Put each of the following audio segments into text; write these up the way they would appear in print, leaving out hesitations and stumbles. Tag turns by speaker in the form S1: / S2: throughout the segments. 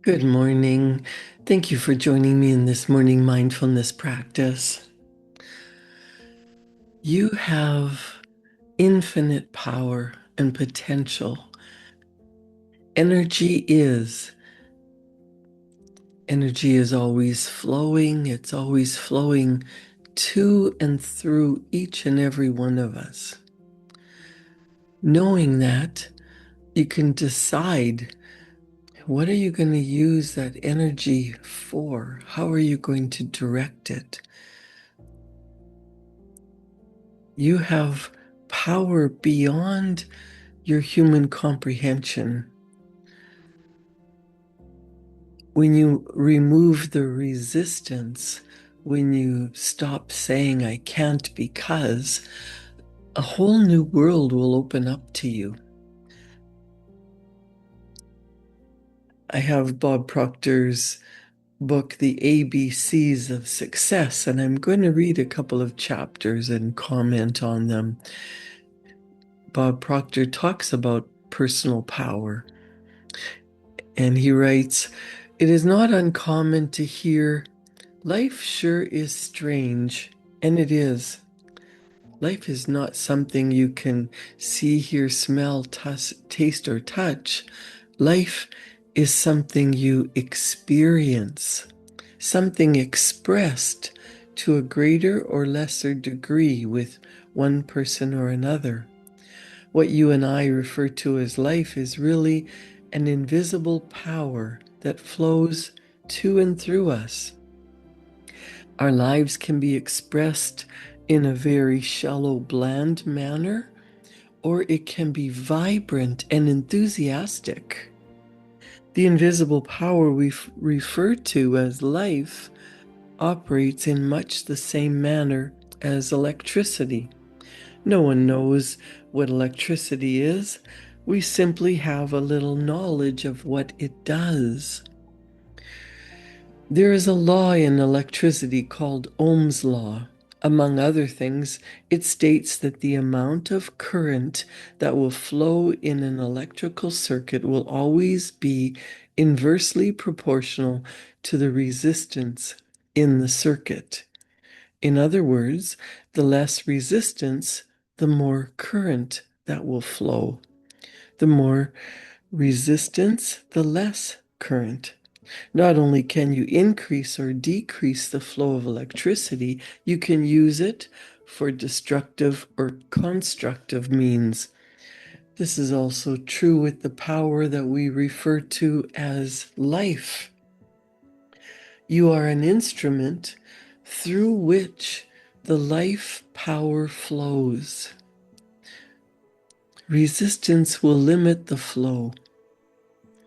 S1: Good morning. Thank you for joining me in this morning mindfulness practice. You have infinite power and potential. Energy is. Energy is always flowing. It's always flowing to and through each and every one of us. Knowing that, you can decide, what are you going to use that energy for? How are you going to direct it? You have power beyond your human comprehension. When you remove the resistance, when you stop saying, I can't because, a whole new world will open up to you. I have Bob Proctor's book, The ABCs of Success, and I'm going to read a couple of chapters and comment on them. Bob Proctor talks about personal power, and he writes, "It is not uncommon to hear, 'Life sure is strange,' and it is. Life is not something you can see, hear, smell, taste, or touch. Life is something you experience, something expressed to a greater or lesser degree with one person or another. What you and I refer to as life is really an invisible power that flows to and through us. Our lives can be expressed in a very shallow, bland manner, or it can be vibrant and enthusiastic. The invisible power we refer to as life operates in much the same manner as electricity. No one knows what electricity is. We simply have a little knowledge of what it does. There is a law in electricity called Ohm's law. Among other things, it states that the amount of current that will flow in an electrical circuit will always be inversely proportional to the resistance in the circuit. In other words, the less resistance, the more current that will flow. The more resistance, the less current. Not only can you increase or decrease the flow of electricity, you can use it for destructive or constructive means. This is also true with the power that we refer to as life. You are an instrument through which the life power flows. Resistance will limit the flow.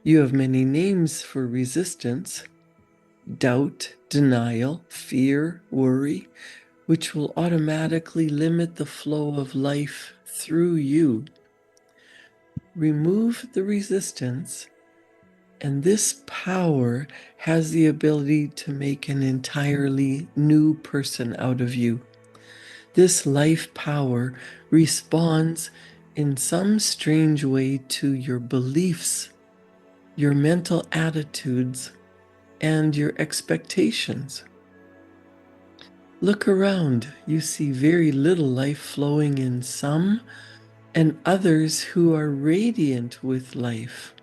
S1: You have many names for resistance: doubt, denial, fear, worry, which will automatically limit the flow of life through you. Remove the resistance, and this power has the ability to make an entirely new person out of you. This life power responds in some strange way to your beliefs, your mental attitudes, and your expectations. Look around. You see very little life flowing in some, and others who are radiant with life.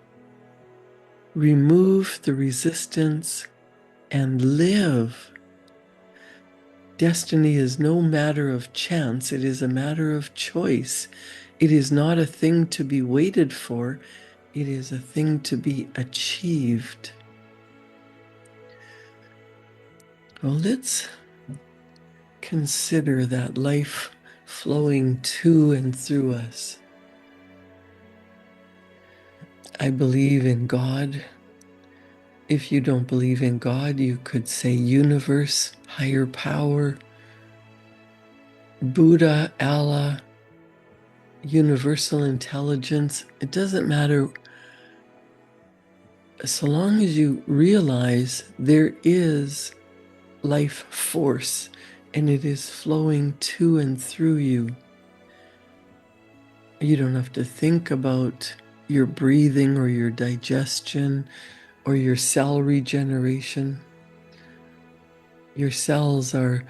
S1: Remove the resistance and live. Destiny is no matter of chance, it is a matter of choice. It is not a thing to be waited for, it is a thing to be achieved. Well, let's consider that life flowing to and through us. I believe in God. If you don't believe in God, you could say universe, higher power, Buddha, Allah, universal intelligence. It doesn't matter, so long as you realize there is life force and it is flowing to and through you. You don't have to think about your breathing or your digestion or your cell regeneration. Your cells are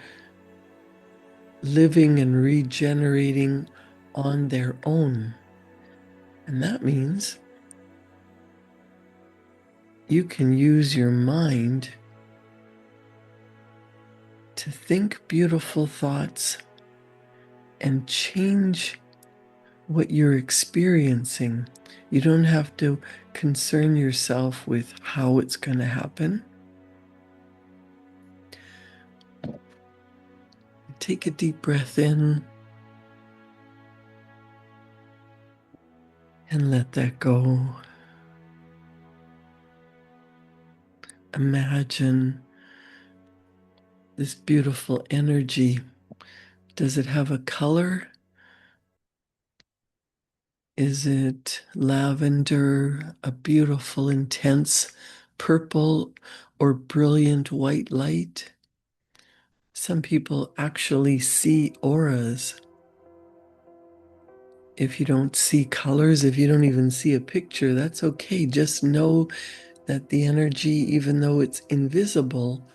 S1: living and regenerating on their own. And that means you can use your mind to think beautiful thoughts and change what you're experiencing. You don't have to concern yourself with how it's going to happen. Take a deep breath in and let that go. Imagine this beautiful energy. Does it have a color? Is it lavender, a beautiful, intense purple, or brilliant white light? Some people actually see auras. If you don't see colors, if you don't even see a picture, that's okay. Just know that the energy, even though it's invisible,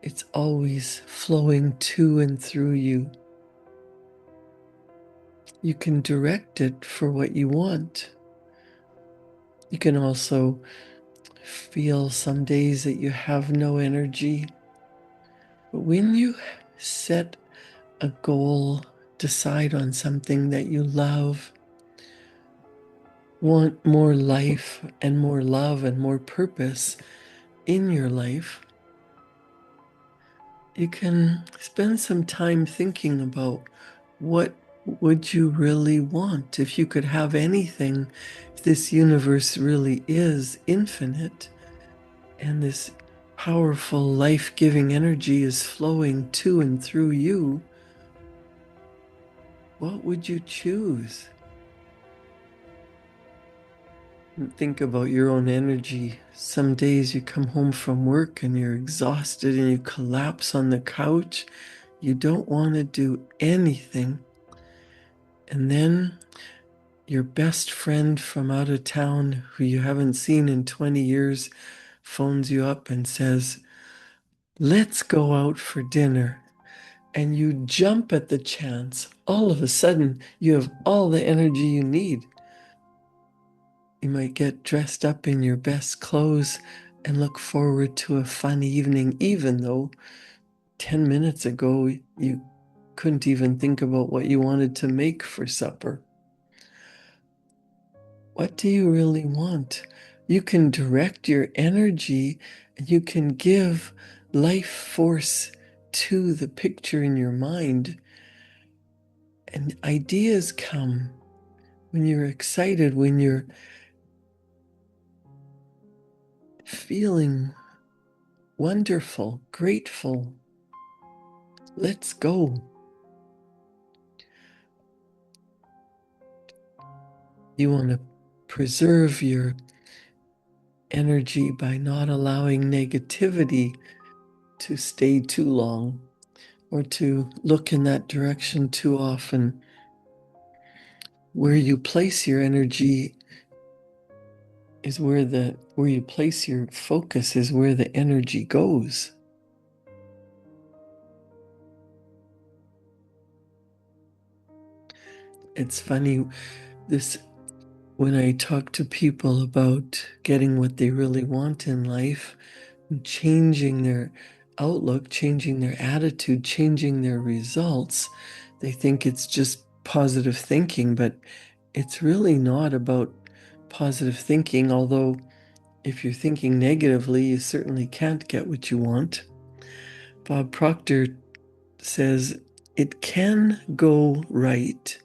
S1: it's always flowing to and through you. You can direct it for what you want. You can also feel some days that you have no energy. But when you set a goal, decide on something that you love, want more life and more love and more purpose in your life, you can spend some time thinking about what would you really want if you could have anything, if this universe really is infinite and this powerful life-giving energy is flowing to and through you, what would you choose? Think about your own energy. Some days you come home from work and you're exhausted and you collapse on the couch. You don't want to do anything. And then your best friend from out of town, who you haven't seen in 20 years, phones you up and says, "Let's go out for dinner." And you jump at the chance. All of a sudden, you have all the energy you need. You might get dressed up in your best clothes and look forward to a fun evening, even though 10 minutes ago you couldn't even think about what you wanted to make for supper. What do you really want? You can direct your energy and you can give life force to the picture in your mind, and ideas come when you're excited, when you're feeling wonderful, grateful. Let's go. You want to preserve your energy by not allowing negativity to stay too long or to look in that direction too often. Where you place your energy is where you place your focus is where the energy goes. It's funny, this when I talk to people about getting what they really want in life, and changing their outlook, changing their attitude, changing their results, they think it's just positive thinking, but it's really not about positive thinking, although if you're thinking negatively, you certainly can't get what you want. Bob Proctor says it can go right.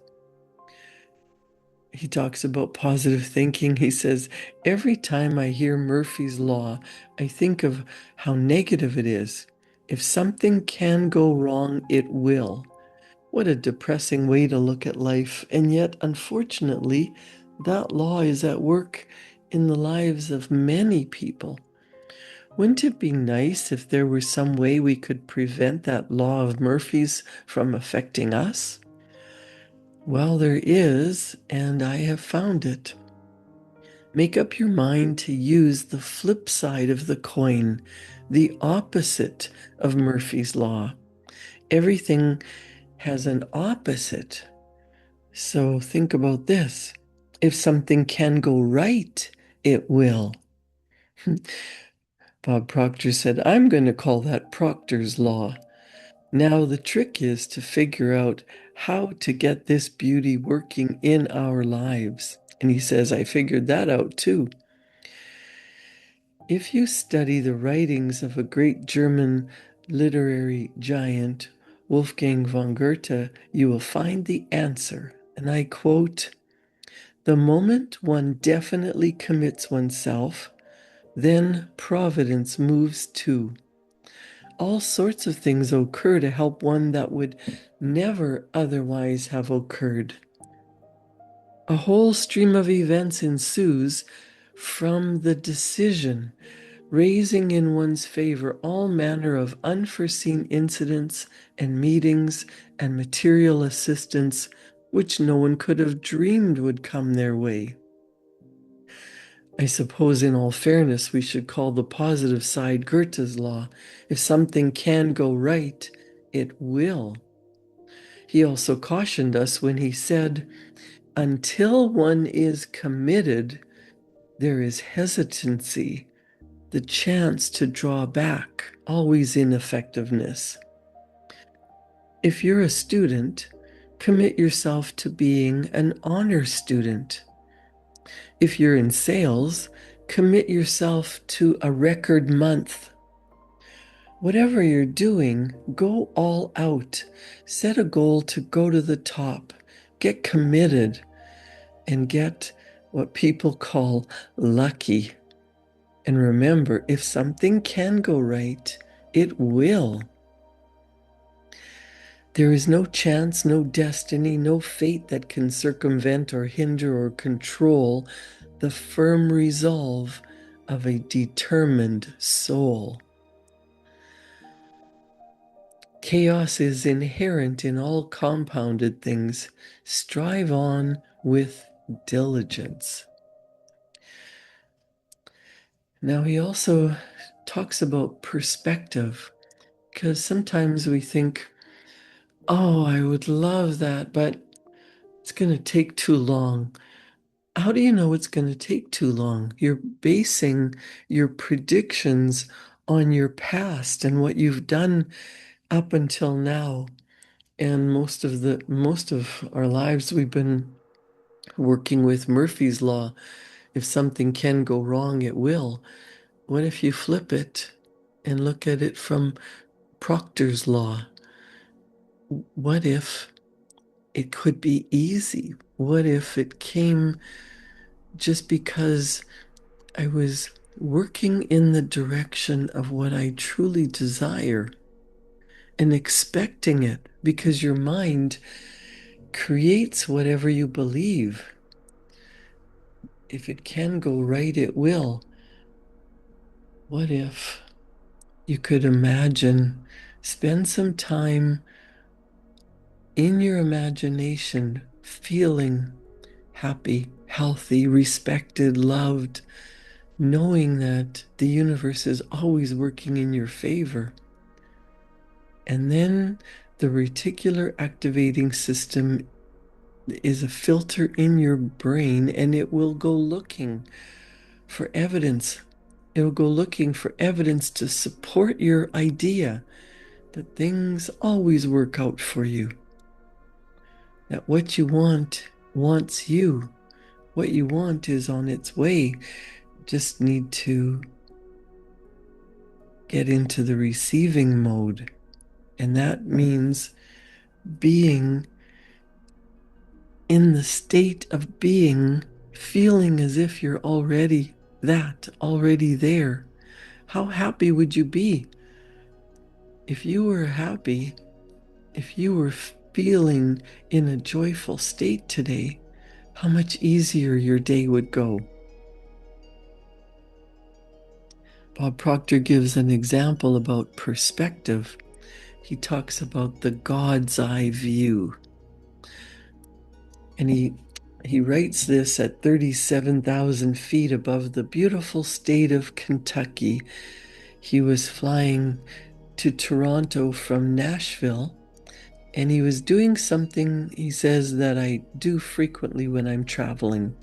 S1: He talks about positive thinking. He says, every time I hear Murphy's Law, I think of how negative it is. If something can go wrong, it will. What a depressing way to look at life. And yet, unfortunately, that law is at work in the lives of many people. Wouldn't it be nice if there were some way we could prevent that law of Murphy's from affecting us? Well, there is, and I have found it. Make up your mind to use the flip side of the coin, the opposite of Murphy's Law. Everything has an opposite. So think about this. If something can go right, it will. Bob Proctor said, I'm going to call that Proctor's Law. Now, the trick is to figure out how to get this beauty working in our lives. And he says, I figured that out too. If you study the writings of a great German literary giant, Wolfgang von Goethe, you will find the answer. And I quote, the moment one definitely commits oneself, then providence moves too. All sorts of things occur to help one that would never otherwise have occurred. A whole stream of events ensues from the decision, raising in one's favor all manner of unforeseen incidents and meetings and material assistance which no one could have dreamed would come their way. I suppose, in all fairness, we should call the positive side Goethe's law. If something can go right, it will. He also cautioned us when he said, until one is committed, there is hesitancy, the chance to draw back, always ineffectiveness. If you're a student, commit yourself to being an honor student. If you're in sales, commit yourself to a record month. Whatever you're doing, go all out. Set a goal to go to the top. Get committed and get what people call lucky. And remember, if something can go right, it will. There is no chance, no destiny, no fate that can circumvent or hinder or control the firm resolve of a determined soul. Chaos is inherent in all compounded things. Strive on with diligence. Now, he also talks about perspective, because sometimes we think, oh, I would love that, but it's going to take too long. How do you know it's going to take too long? You're basing your predictions on your past and what you've done up until now. And most of our lives we've been working with Murphy's Law. If something can go wrong, it will. What if you flip it and look at it from Proctor's Law? What if it could be easy? What if it came just because I was working in the direction of what I truly desire and expecting it, because your mind creates whatever you believe. If it can go right, it will. What if you could imagine, spend some time in your imagination feeling happy, healthy, respected, loved, knowing that the universe is always working in your favor. And then the reticular activating system is a filter in your brain, and it will go looking for evidence. It will go looking for evidence to support your idea that things always work out for you. That what you want wants you. What you want is on its way. Just need to get into the receiving mode. And that means being in the state of being, feeling as if you're already already there. How happy would you be if you were happy, if you were feeling in a joyful state today? How much easier your day would go. Bob Proctor gives an example about perspective. He talks about the God's eye view. And he He writes this at 37,000 feet above the beautiful state of Kentucky. He was flying to Toronto from Nashville, and he was doing something, he says, that I do frequently when I'm traveling.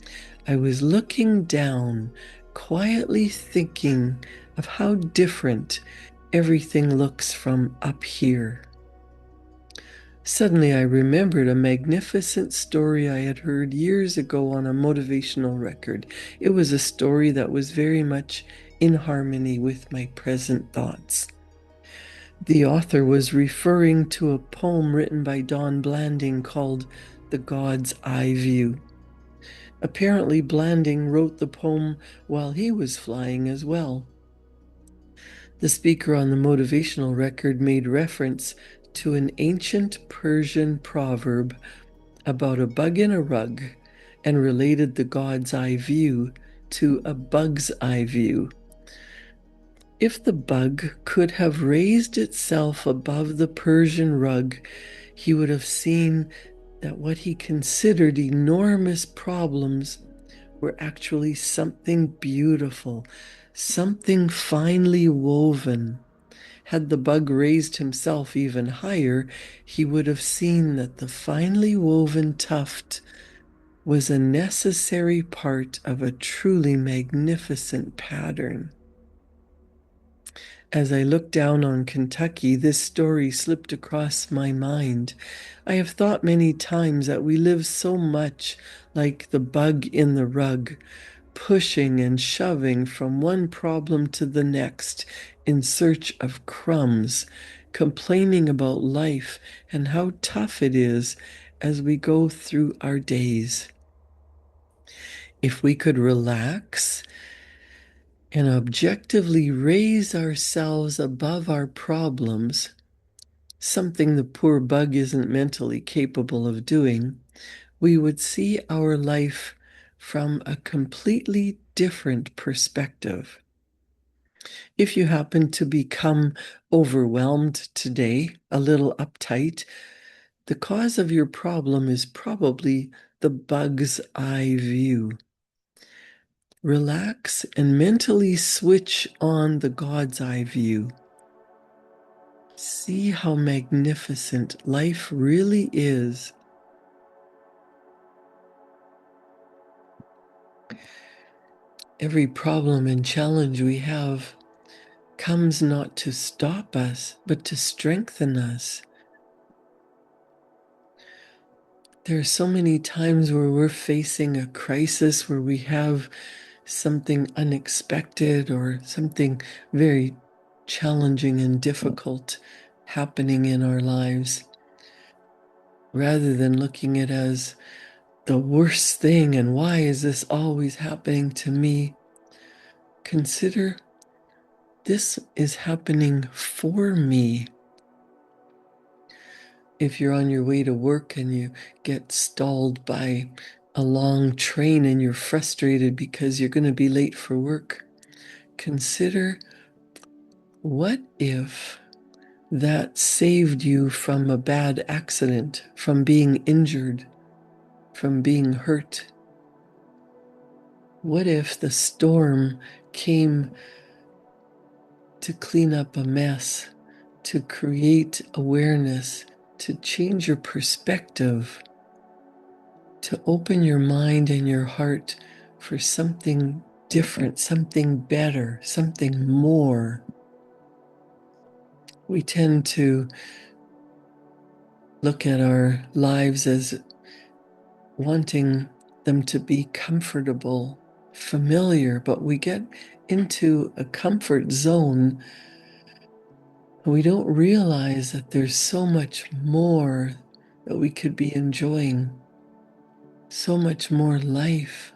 S1: I was looking down, quietly thinking of how different everything looks from up here. Suddenly, I remembered a magnificent story I had heard years ago on a motivational record. It was a story that was very much in harmony with my present thoughts. The author was referring to a poem written by Don Blanding called The God's Eye View. Apparently, Blanding wrote the poem while he was flying as well. The speaker on the motivational record made reference to an ancient Persian proverb about a bug in a rug and related the God's eye view to a bug's eye view. If the bug could have raised itself above the Persian rug, he would have seen that what he considered enormous problems were actually something beautiful, something finely woven. Had the bug raised himself even higher, he would have seen that the finely woven tuft was a necessary part of a truly magnificent pattern. As I look down on Kentucky, this story slipped across my mind. I have thought many times that we live so much like the bug in the rug, pushing and shoving from one problem to the next in search of crumbs, complaining about life and how tough it is as we go through our days. If we could relax and objectively raise ourselves above our problems, something the poor bug isn't mentally capable of doing, we would see our life from a completely different perspective. If you happen to become overwhelmed today, a little uptight, the cause of your problem is probably the bug's eye view. Relax and mentally switch on the God's eye view. See how magnificent life really is. Every problem and challenge we have comes not to stop us, but to strengthen us. There are so many times where we're facing a crisis, where we have something unexpected or something very challenging and difficult happening in our lives. Rather than looking at it as the worst thing and why is this always happening to me, consider this is happening for me. If you're on your way to work and you get stalled by a long train and you're frustrated because you're going to be late for work, consider, what if that saved you from a bad accident, from being injured, from being hurt? What if the storm came to clean up a mess, to create awareness, to change your perspective, to open your mind and your heart for something different, something better, something more? We tend to look at our lives as wanting them to be comfortable, familiar, but we get into a comfort zone. We don't realize that there's so much more that we could be enjoying, so much more life.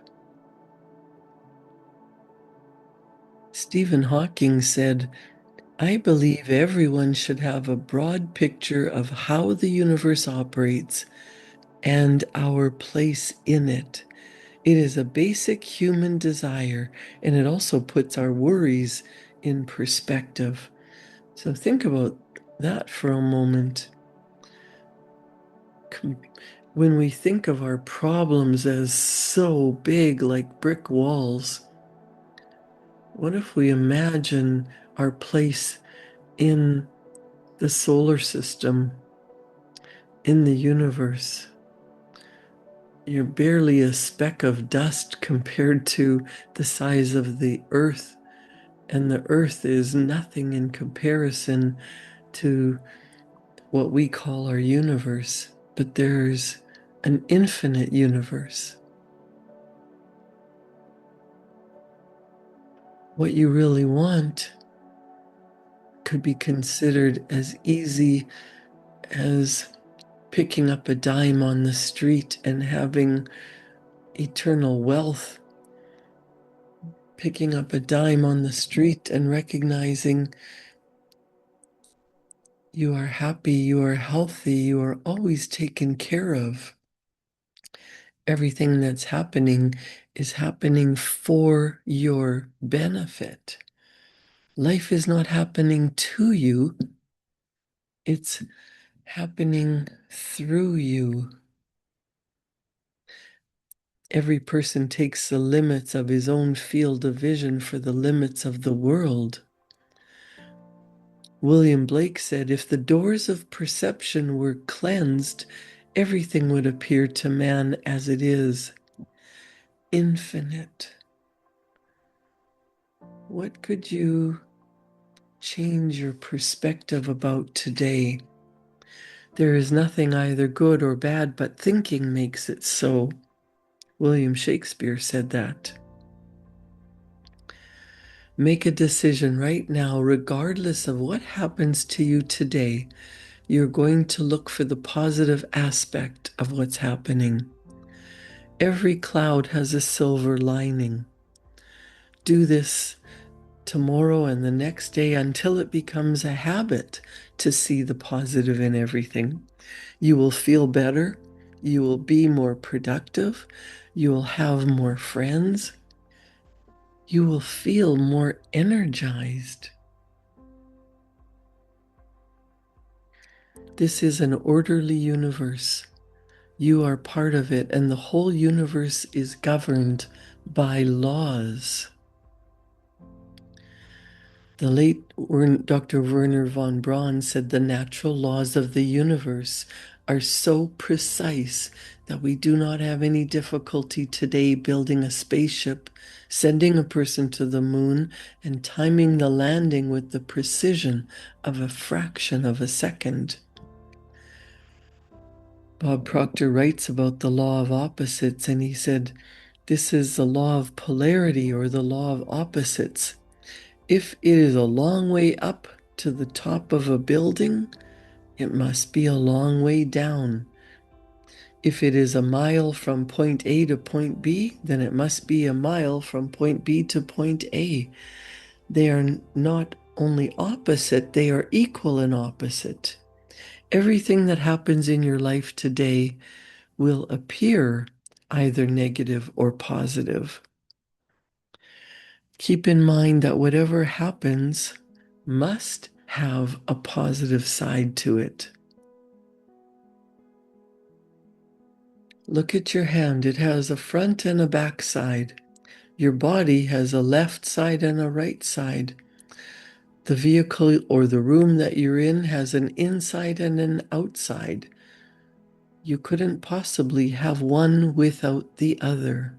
S1: Stephen Hawking said, "I believe everyone should have a broad picture of how the universe operates and our place in it. It is a basic human desire, and it also puts our worries in perspective." So think about that for a moment. when we think of our problems as so big, like brick walls, what if we imagine our place in the solar system, in the universe? You're barely a speck of dust compared to the size of the earth, and the earth is nothing in comparison to what we call our universe. But there's an infinite universe. What you really want could be considered as easy as picking up a dime on the street and having eternal wealth. Picking up a dime on the street and recognizing you are happy, you are healthy, you are always taken care of. Everything that's happening is happening for your benefit. Life is not happening to you, it's happening through you. Every person takes the limits of his own field of vision for the limits of the world. William Blake said, if the doors of perception were cleansed, everything would appear to man as it is, infinite. What could you change your perspective about today? There is nothing either good or bad, but thinking makes it so. William Shakespeare said that. Make a decision right now, regardless of what happens to you today. You're going to look for the positive aspect of what's happening. Every cloud has a silver lining. Do this tomorrow and the next day until it becomes a habit to see the positive in everything. You will feel better. You will be more productive. You will have more friends. You will feel more energized. This is an orderly universe. You are part of it, and the whole universe is governed by laws. The late Dr. Werner von Braun said the natural laws of the universe are so precise that we do not have any difficulty today building a spaceship, sending a person to the moon, and timing the landing with the precision of a fraction of a second. Bob Proctor writes about the law of opposites, and he said, this is the law of polarity or the law of opposites. If it is a long way up to the top of a building, it must be a long way down. If it is a mile from point A to point B, then it must be a mile from point B to point A. They are not only opposite, they are equal and opposite. Everything that happens in your life today will appear either negative or positive. Keep in mind that whatever happens must have a positive side to it. Look at your hand. It has a front and a back side. Your body has a left side and a right side. The vehicle or the room that you're in has an inside and an outside. You couldn't possibly have one without the other.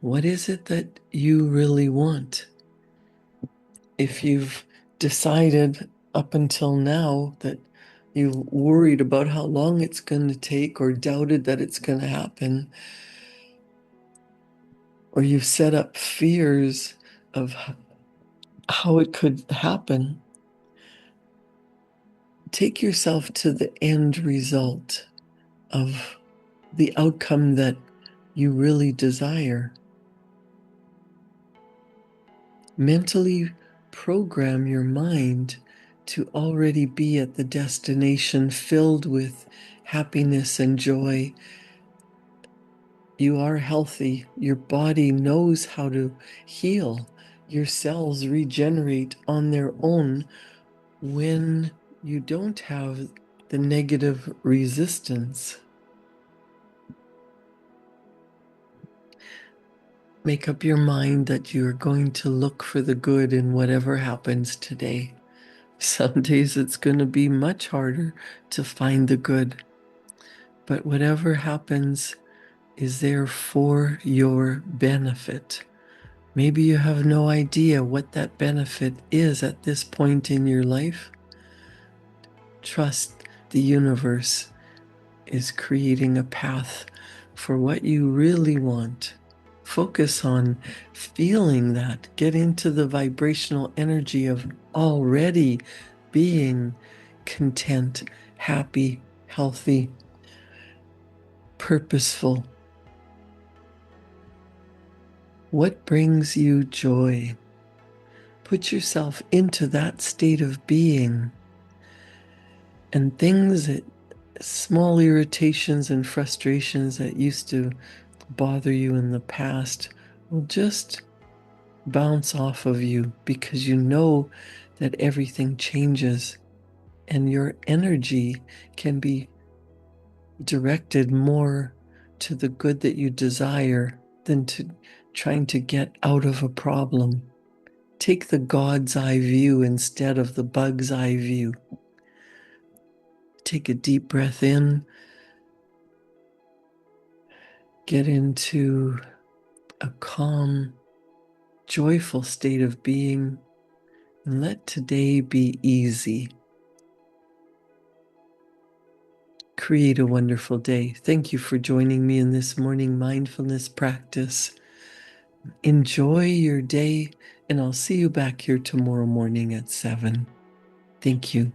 S1: What is it that you really want? If you've decided up until now that you've worried about how long it's going to take or doubted that it's going to happen, or you've set up fears of how it could happen, take yourself to the end result of the outcome that you really desire. Mentally program your mind to already be at the destination filled with happiness and joy. You are healthy. Your body knows how to heal. Your cells regenerate on their own when you don't have the negative resistance. Make up your mind that you're going to look for the good in whatever happens today. Some days it's going to be much harder to find the good, but whatever happens is there for your benefit. Maybe you have no idea what that benefit is at this point in your life. Trust the universe is creating a path for what you really want. Focus on feeling that. Get into the vibrational energy of already being content, happy, healthy, purposeful. What brings you joy? Put yourself into that state of being, and things that small irritations and frustrations that used to bother you in the past will just bounce off of you, because you know that everything changes and your energy can be directed more to the good that you desire than to trying to get out of a problem. Take the God's eye view instead of the bug's eye view. Take a deep breath in. Get into a calm, joyful state of being, and let today be easy. Create a wonderful day. Thank you for joining me in this morning mindfulness practice. Enjoy your day, and I'll see you back here tomorrow morning at 7. Thank you.